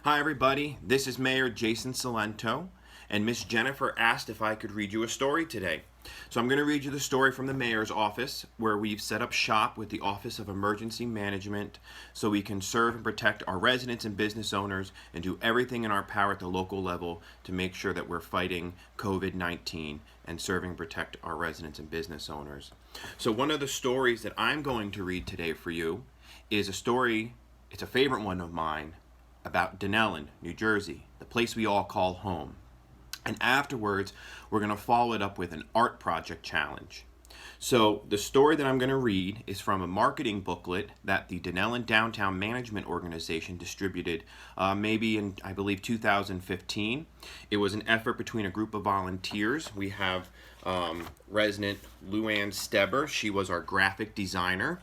Hi everybody, this is Mayor Jason Cilento, and Miss Jennifer asked if I could read you a story today. So I'm going to read you the story from the mayor's office, where we've set up shop with the Office of Emergency Management so we can serve and protect our residents and business owners and do everything in our power at the local level to make sure that we're fighting COVID-19 and serving and protect our residents and business owners. So one of the stories that I'm going to read today for you is a story, it's a favorite one of mine, about Dunellen, New Jersey, the place we all call home. And afterwards, we're going to follow it up with an art project challenge. So the story that I'm going to read is from a marketing booklet that the Dunellen Downtown Management Organization distributed maybe in, I believe, 2015. It was an effort between a group of volunteers. We have resident Luann Steber. She was our graphic designer.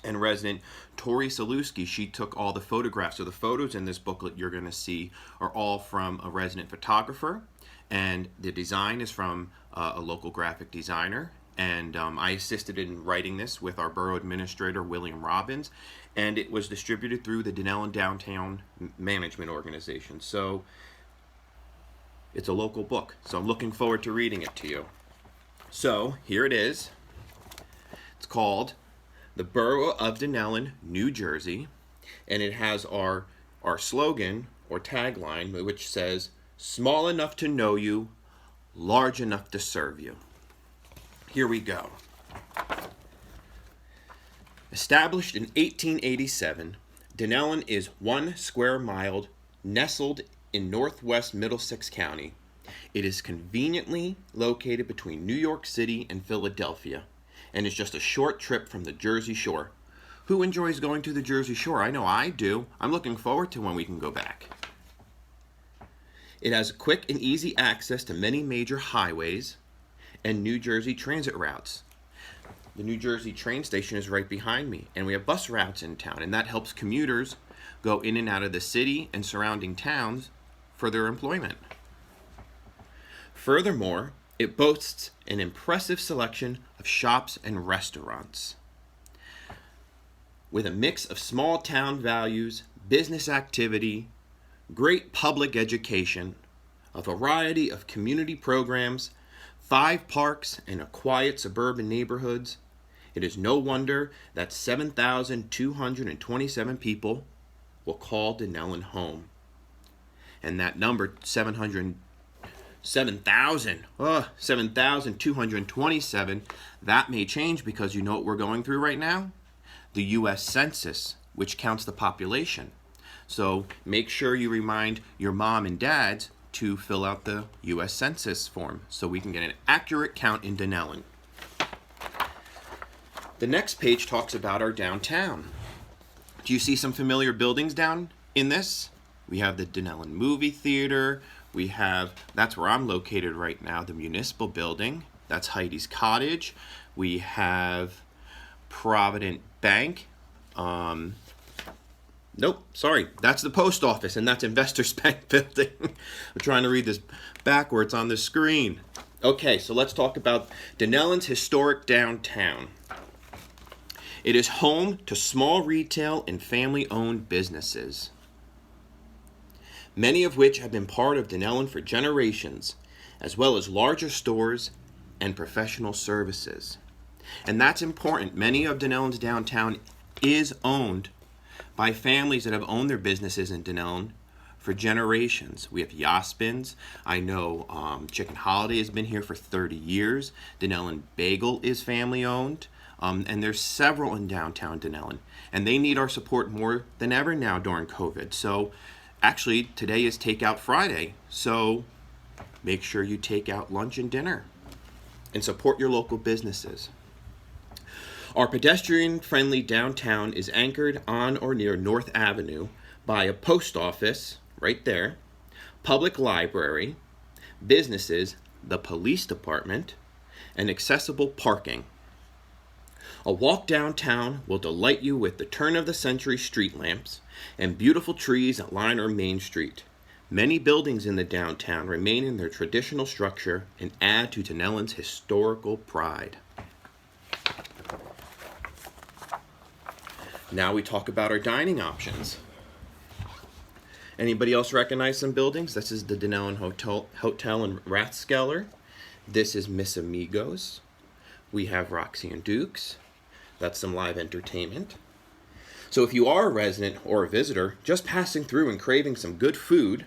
And resident Tori Saluski, she took all the photographs. So the photos in this booklet you're going to see are all from a resident photographer, and the design is from a local graphic designer. And I assisted in writing this with our borough administrator, William Robbins, and it was distributed through the Dunellen Downtown Management Organization. So it's a local book, so I'm looking forward to reading it to you. So here it is. It's called The Borough of Dunellen, New Jersey, and it has our slogan or tagline, which says, "Small enough to know you, large enough to serve you." Here we go. Established in 1887, Dunellen is 1 square mile nestled in northwest Middlesex County. It is conveniently located between New York City and Philadelphia, and is just a short trip from the Jersey Shore. Who enjoys going to the Jersey Shore? I know I do. I'm looking forward to when we can go back. It has quick and easy access to many major highways and New Jersey transit routes. The New Jersey train station is right behind me, and we have bus routes in town, and that helps commuters go in and out of the city and surrounding towns for their employment. Furthermore, it boasts an impressive selection of shops and restaurants. With a mix of small town values, business activity, great public education, a variety of community programs, 5 parks, and a quiet suburban neighborhoods, it is no wonder that 7,227 people will call Dunellen home. And that number, 7,227, that may change because you know what we're going through right now? The U.S. Census, which counts the population. So make sure you remind your mom and dad to fill out the U.S. Census form so we can get an accurate count in Dunellen. The next page talks about our downtown. Do you see some familiar buildings down in this? We have the Dunellen Movie Theater. We have, that's where I'm located right now, the Municipal Building. That's Heidi's Cottage. We have Provident Bank. Nope, sorry, that's the Post Office, and that's Investors Bank Building. I'm trying to read this backwards on the screen. Okay, so let's talk about Dunellen's historic downtown. It is home to small retail and family-owned businesses, many of which have been part of Dunellen for generations, as well as larger stores and professional services. And that's important. Many of Dunellen's downtown is owned by families that have owned their businesses in Dunellen for generations. We have Yaspins. I know Chicken Holiday has been here for 30 years. Dunellen Bagel is family owned. And there's several in downtown Dunellen. And they need our support more than ever now during COVID. So actually, today is Takeout Friday. So make sure you take out lunch and dinner and support your local businesses. Our pedestrian-friendly downtown is anchored on or near North Avenue by a post office, right there, public library, businesses, the police department, and accessible parking. A walk downtown will delight you with the turn-of-the-century street lamps and beautiful trees that line our main street. Many buildings in the downtown remain in their traditional structure and add to Dunellen's historical pride. Now we talk about our dining options. Anybody else recognize some buildings? This is the Dunellen Hotel in Rathskeller. This is Miss Amigos. We have Roxy and Dukes. That's some live entertainment. So if you are a resident or a visitor just passing through and craving some good food,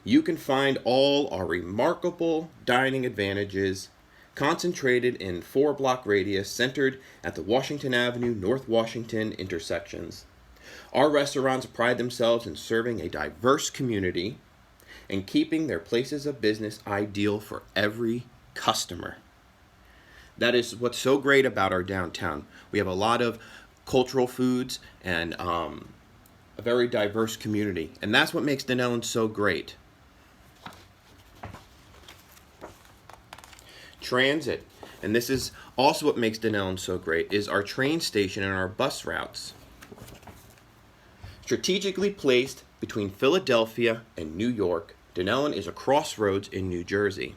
you can find all our remarkable dining advantages concentrated in 4-block radius centered at the Washington Avenue, North Washington intersections. Our restaurants pride themselves in serving a diverse community and keeping their places of business ideal for every customer. That is what's so great about our downtown. We have a lot of cultural foods and a very diverse community, and that's what makes Dunellen so great. Transit, and this is also what makes Dunellen so great, is our train station and our bus routes. Strategically placed between Philadelphia and New York, Dunellen is a crossroads in New Jersey.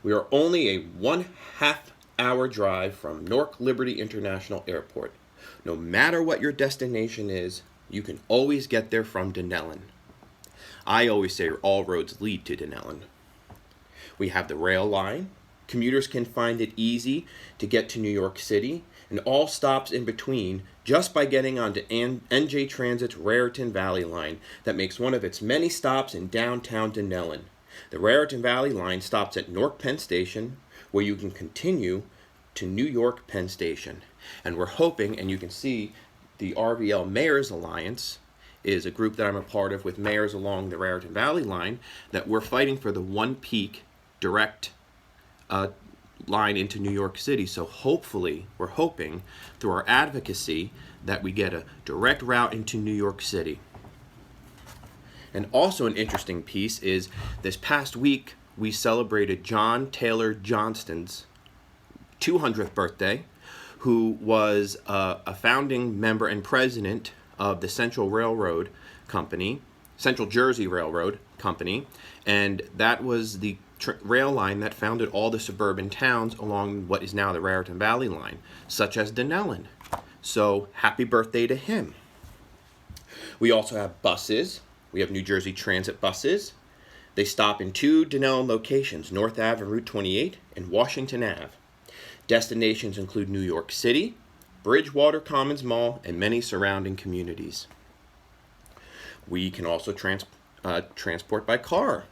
We are only a 1/2-hour drive from Newark Liberty International Airport. No matter what your destination is, you can always get there from Dunellen. I always say all roads lead to Dunellen. We have the rail line. Commuters can find it easy to get to New York City and all stops in between just by getting onto NJ Transit's Raritan Valley line that makes one of its many stops in downtown Dunellen. The Raritan Valley line stops at Newark Penn Station, where you can continue to New York Penn Station. And we're hoping, and you can see the RVL Mayors Alliance is a group that I'm a part of with mayors along the Raritan Valley line, that we're fighting for the One Peak direct line into New York City. So hopefully, we're hoping through our advocacy that we get a direct route into New York City. And also an interesting piece is this past week we celebrated John Taylor Johnston's 200th birthday, who was a founding member and president of the Central Jersey Railroad Company, and that was the rail line that founded all the suburban towns along what is now the Raritan Valley line, such as Dunellen. So happy birthday to him. We also have buses. We have New Jersey Transit buses. They stop in 2 Dunellen locations, North Ave and Route 28 and Washington Ave. Destinations include New York City, Bridgewater Commons Mall, and many surrounding communities. We can also transport by car.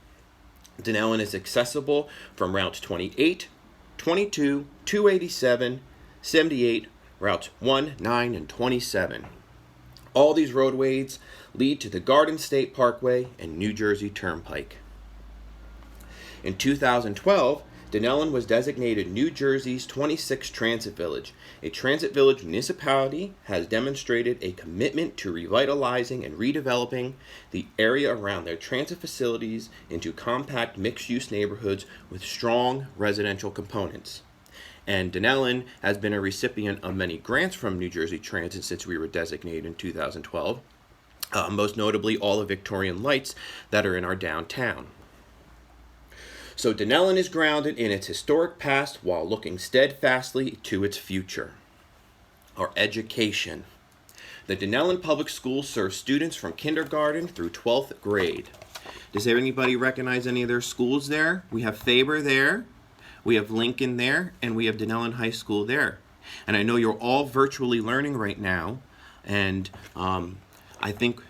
Dunellen is accessible from routes 28, 22, 287, 78, routes 1, 9, and 27. All these roadways lead to the Garden State Parkway and New Jersey Turnpike. In 2012, Dunellen was designated New Jersey's 26th Transit Village. A Transit Village municipality has demonstrated a commitment to revitalizing and redeveloping the area around their transit facilities into compact mixed-use neighborhoods with strong residential components. And Dunellen has been a recipient of many grants from New Jersey Transit since we were designated in 2012, most notably all the Victorian lights that are in our downtown. So Dunellen is grounded in its historic past while looking steadfastly to its future. Our education. The Dunellen Public Schools serve students from kindergarten through 12th grade. Does anybody recognize any of their schools there? We have Faber there, we have Lincoln there, and we have Dunellen High School there. And I know you're all virtually learning right now, and I think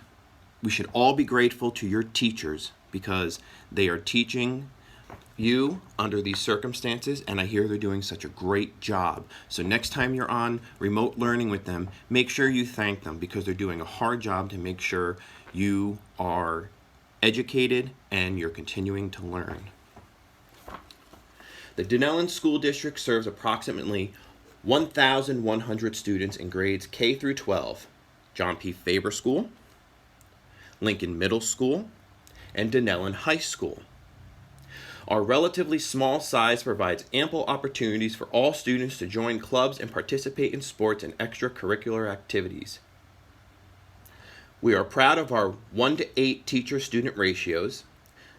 we should all be grateful to your teachers because they are teaching you under these circumstances, and I hear they're doing such a great job. So next time you're on remote learning with them, make sure you thank them because they're doing a hard job to make sure you are educated and you're continuing to learn. The Dunellen School District serves approximately 1,100 students in grades K through 12, John P. Faber School, Lincoln Middle School, and Dunellen High School. Our relatively small size provides ample opportunities for all students to join clubs and participate in sports and extracurricular activities. We are proud of our 1-to-8 teacher-student ratios.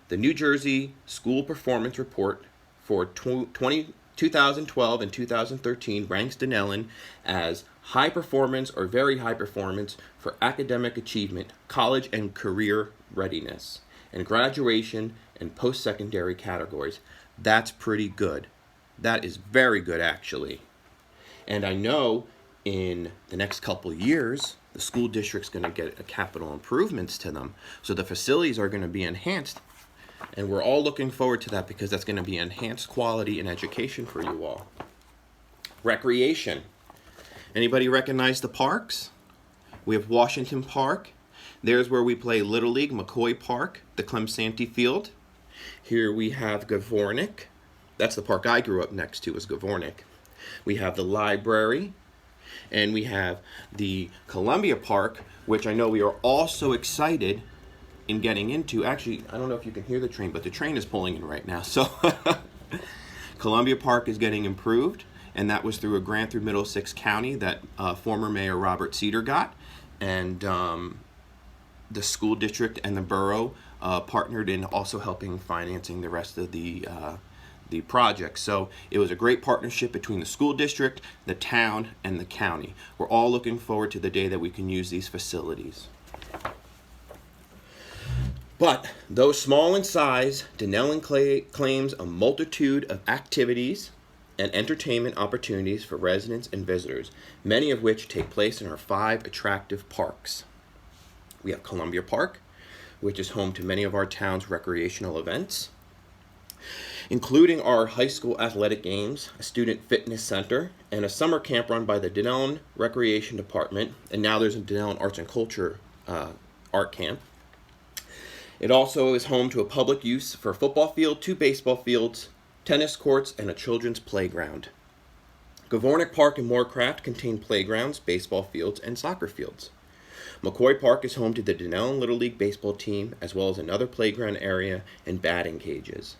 The New Jersey School Performance Report for 2012 and 2013 ranks Dunellen as high performance or very high performance for academic achievement, college and career readiness, and graduation and post-secondary categories. That's pretty good. That is very good, actually. And I know in the next couple of years, the school district's going to get capital improvements to them. So the facilities are going to be enhanced. And we're all looking forward to that because that's going to be enhanced quality in education for you all. Recreation. Anybody recognize the parks? We have Washington Park. There's where we play Little League, McCoy Park, the Clemsanti Field. Here we have Gavornik. That's the park I grew up next to, is Gavornik. We have the library. And we have the Columbia Park, which I know we are all so excited in getting into. Actually, I don't know if you can hear the train, but the train is pulling in right now. So Columbia Park is getting improved, and that was through a grant through Middlesex County that former Mayor Robert Cedar got. And the school district and the borough partnered in also helping financing the rest of the project. So it was a great partnership between the school district, the town, and the county. We're all looking forward to the day that we can use these facilities. But though small in size, Dunellen claims a multitude of activities and entertainment opportunities for residents and visitors, many of which take place in our 5 attractive parks. We have Columbia Park, which is home to many of our town's recreational events, including our high school athletic games, a student fitness center, and a summer camp run by the Dunellen Recreation Department, and now there's a Dunellen Arts and Culture art camp. It also is home to a public use for a football field, 2 baseball fields, tennis courts, and a children's playground. Gavornik Park and Moorcraft contain playgrounds, baseball fields, and soccer fields. McCoy Park is home to the Dunellen Little League baseball team, as well as another playground area and batting cages.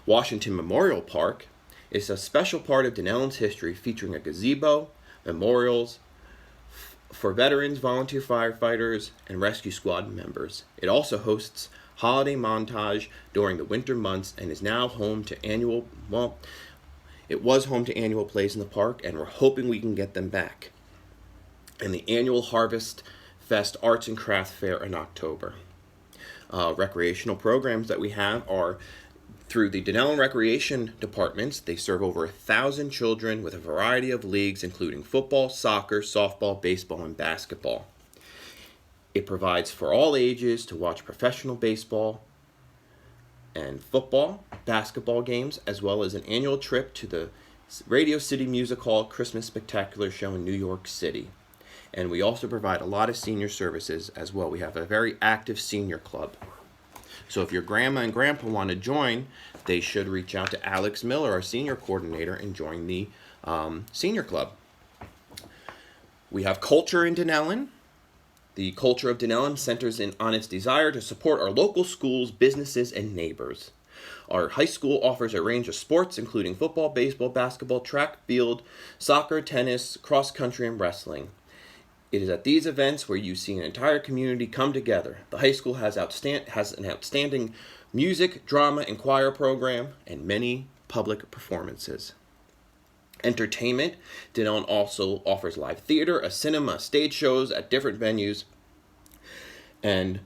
Washington Memorial Park is a special part of Dunellen's history, featuring a gazebo, memorials for veterans, volunteer firefighters, and rescue squad members. It also hosts holiday montage during the winter months and is now home to it was home to annual plays in the park, and we're hoping we can get them back. And the annual Harvest Fest Arts and Craft Fair in October. Recreational programs that we have are through the Dunellen Recreation Departments. They serve over 1,000 children with a variety of leagues, including football, soccer, softball, baseball, and basketball. It provides for all ages to watch professional baseball and football, basketball games, as well as an annual trip to the Radio City Music Hall Christmas Spectacular Show in New York City. And we also provide a lot of senior services as well. We have a very active senior club. So if your grandma and grandpa want to join, they should reach out to Alex Miller, our senior coordinator, and join the senior club. We have culture in Dunellen. The culture of Dunellen centers on its desire to support our local schools, businesses, and neighbors. Our high school offers a range of sports, including football, baseball, basketball, track, field, soccer, tennis, cross country, and wrestling. It is at these events where you see an entire community come together. The high school has an outstanding music, drama, and choir program, and many public performances. Entertainment. Dunellen also offers live theater, a cinema, stage shows at different venues, and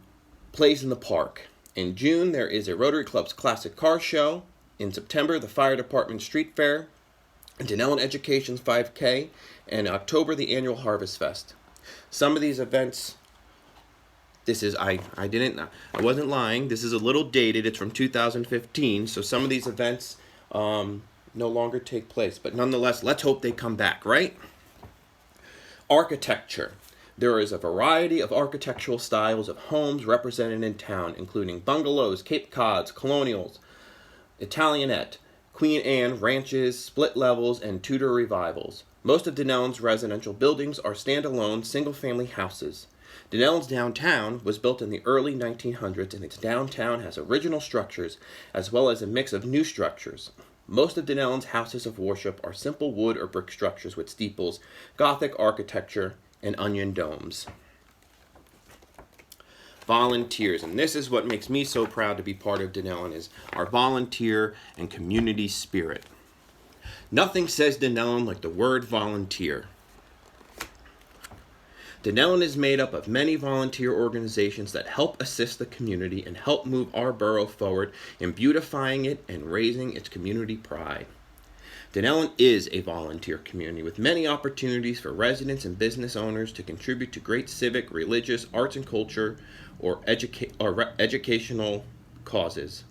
plays in the park. In June, there is a Rotary Club's Classic Car Show. In September, the Fire Department Street Fair, Dunellen Education's 5K, and in October, the annual Harvest Fest. Some of these events, I wasn't lying, this is a little dated, it's from 2015, so some of these events no longer take place, but nonetheless, let's hope they come back, right? Architecture. There is a variety of architectural styles of homes represented in town, including bungalows, Cape Cods, colonials, Italianate, Queen Anne, ranches, split levels, and Tudor revivals. Most of Dunellen's residential buildings are standalone, single-family houses. Dunellen's downtown was built in the early 1900s, and its downtown has original structures, as well as a mix of new structures. Most of Dunellen's houses of worship are simple wood or brick structures with steeples, Gothic architecture, and onion domes. Volunteers, and this is what makes me so proud to be part of Dunellen, is our volunteer and community spirit. Nothing says Dunellen like the word volunteer. Dunellen is made up of many volunteer organizations that help assist the community and help move our borough forward in beautifying it and raising its community pride. Dunellen is a volunteer community with many opportunities for residents and business owners to contribute to great civic, religious, arts and culture, or educational causes.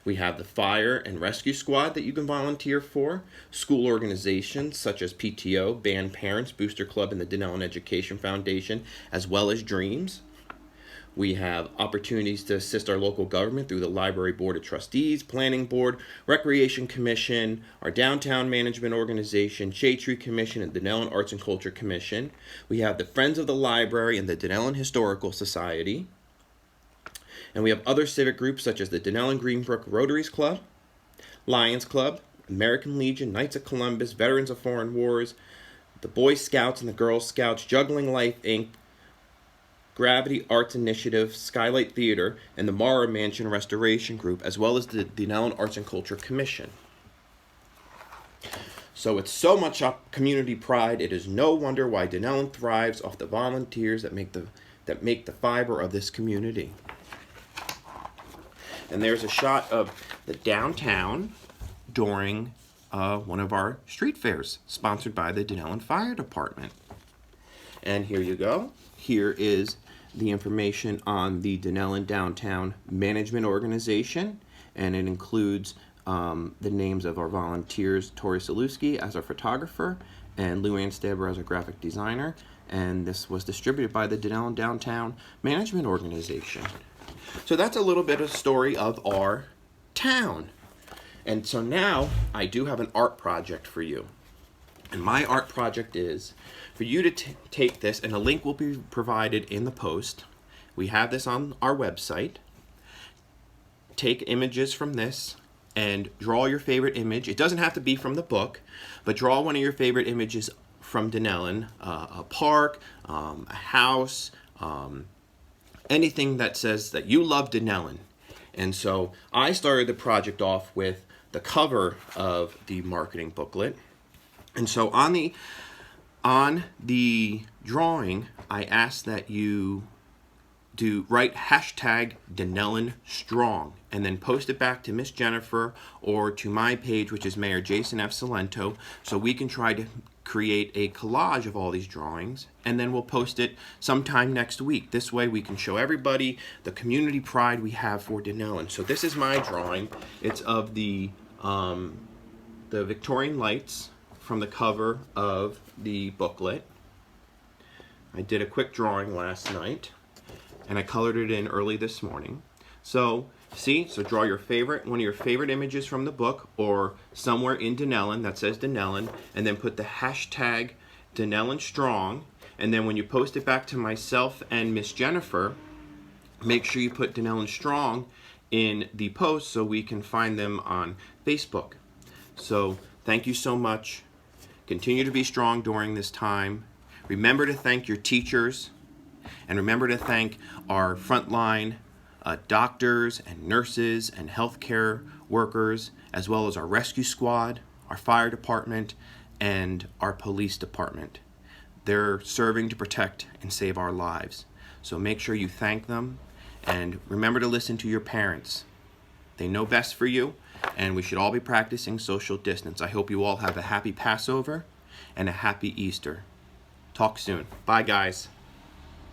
We have the fire and rescue squad that you can volunteer for, school organizations such as PTO, Band Parents, Booster Club, and the Dunellen Education Foundation, as well as Dreams. We have opportunities to assist our local government through the Library Board of Trustees, Planning Board, Recreation Commission, our Downtown Management Organization, Shade Tree Commission, and Dunellen Arts and Culture Commission. We have the Friends of the Library and the Dunellen Historical Society. And we have other civic groups such as the Dunellen Greenbrook Rotaries Club, Lions Club, American Legion, Knights of Columbus, Veterans of Foreign Wars, the Boy Scouts and the Girl Scouts, Juggling Life, Inc., Gravity Arts Initiative, Skylight Theater, and the Mara Mansion Restoration Group, as well as the Dunellen Arts and Culture Commission. So it's so much community pride, it is no wonder why Dunellen thrives off the volunteers that make the fiber of this community. And there's a shot of the downtown during one of our street fairs, sponsored by the Dunellen Fire Department. And here you go. Here is the information on the Dunellen Downtown Management Organization, and it includes the names of our volunteers, Tori Salewski as our photographer, and Lou Ann Staber as our graphic designer. And this was distributed by the Dunellen Downtown Management Organization. So that's a little bit of story of our town. And so now I do have an art project for you. And my art project is for you to take this, and a link will be provided in the post. We have this on our website. Take images from this and draw your favorite image. It doesn't have to be from the book, but draw one of your favorite images from Dunellen, a park, a house, anything that says that you love Dunellen. And so I started the project off with the cover of the marketing booklet. And so on the drawing, I asked that you write hashtag Dunellen Strong and then post it back to Miss Jennifer or to my page, which is Mayor Jason F. Cilento, so we can try to create a collage of all these drawings, and then we'll post it sometime next week. This way we can show everybody the community pride we have for Dunellen. So this is my drawing. It's of the Victorian lights from the cover of the booklet. I did a quick drawing last night, and I colored it in early this morning. So draw your one of your favorite images from the book or somewhere in Dunellen that says Dunellen, and then put the hashtag Dunellen Strong. And then when you post it back to myself and Miss Jennifer, make sure you put Dunellen Strong in the post so we can find them on Facebook. So thank you so much. Continue to be strong during this time. Remember to thank your teachers, and remember to thank our frontline doctors and nurses and healthcare workers, as well as our rescue squad, our fire department, and our police department. They're serving to protect and save our lives. So make sure you thank them, and remember to listen to your parents. They know best for you, and we should all be practicing social distance. I hope you all have a happy Passover and a happy Easter. Talk soon. Bye, guys.